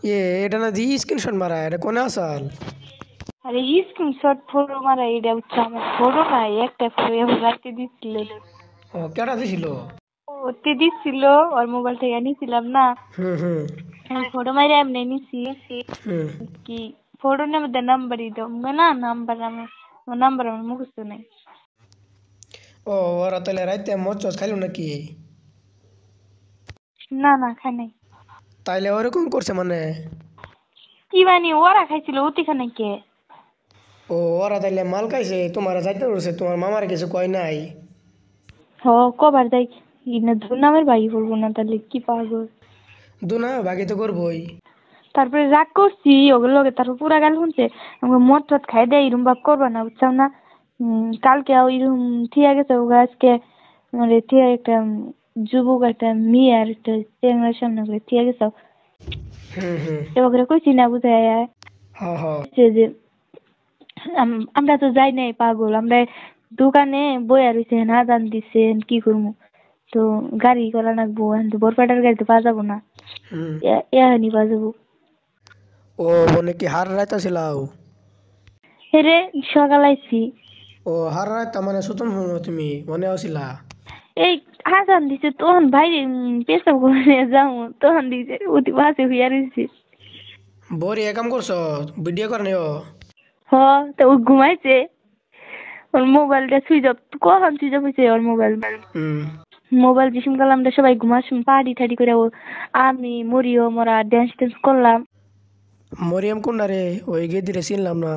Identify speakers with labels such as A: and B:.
A: এটা না দি স্ক্রিনশট মারা এটা কোনে আসাল?
B: আরে স্ক্রিনশট ফটো মারা এটা হচ্ছে আমার ফটো নাই, একটা ফটো এবার রাখতে দিচ্ছিল।
A: ও কেটা দিছিল?
B: ওতে দিচ্ছিল, ওর মোবাইল থেকে নিছিলাম না।
A: হুম হুম
B: ফটো মাইরে এমনি নিছি।
A: হুম।
B: কি ফটোর মধ্যে নাম্বারই দাও না, নাম্বার আমার মুখস্থ নাই।
A: ও ওরা তাহলে রাইতে মদ চচ খাইলো নাকি?
B: না না, খাই নাই।
A: তাইলে ওরকম করছে মানে?
B: কি বানি ওরা খাইছিল ওতিখানে কে?
A: ও ওরা তাইলে মাল খাইছে, তোমার যাইতে বলছে, তোমার মামার কিছু কয় নাই?
B: হ, কবার যাই ইনা ধুনামের ভাই বলবো না তাহলে কি পাগল।
A: দুনা বাকি তো করবোই।
B: তারপরে রাগ করছি ওগুলোকে, তারপর পুরা গাল শুনছে আমাকে মদ টদ খাই দেয়, এরম ভাব করবা না বুঝছাও না। কালকে এরকম ঠিক গেছে ওগা আজকে মানে ঠিক একটা যুবক একটা মেয়ে আর একটা চেঙ্গার সামনে করে ঠিক গেছে।
A: হুম হুম।
B: এবার কইছি না বুঝাই
A: হ হ।
B: যে আমরা তো যাই নাই পাগল, আমরা দোকানে বইয়া রয়েছে না দান দিছে কি করবো, তো গাড়ি করা লাগবো, এখন তো বরপেটার গাড়িতে পাওয়া যাবো না,
A: হুম।
B: এখানি পাওয়া যাবো।
A: ও মনে কি হার রাইতা ছিলাও?
B: রে সকাল আইছি।
A: ও হার রাইতা মানে সুতন তুমি মনে আসিলা?
B: এই আজান দিছে তখন ভাই পেশাব করে নিয়ে যাবো, তখন দিছে অতি বাসে হইয়া রয়েছে।
A: বরি এ কাম করছো, ভিডিও করে নিও।
B: হ, তো ও ঘুমাইছে, ওর মোবাইলটা সুইচ অফ, কখন সুইচ অফ হয়েছে ওর মোবাইল।
A: হুম।
B: মোবাইল যিসুম গেলাম আমরা সবাই ঘুমাসুম পার্টি ঠাডি করে, আমি মরিও মোরা ড্যান্স ট্যান্স করলাম।
A: মরিয়ম কোন রে? ওই গেদিরে চিনলাম না।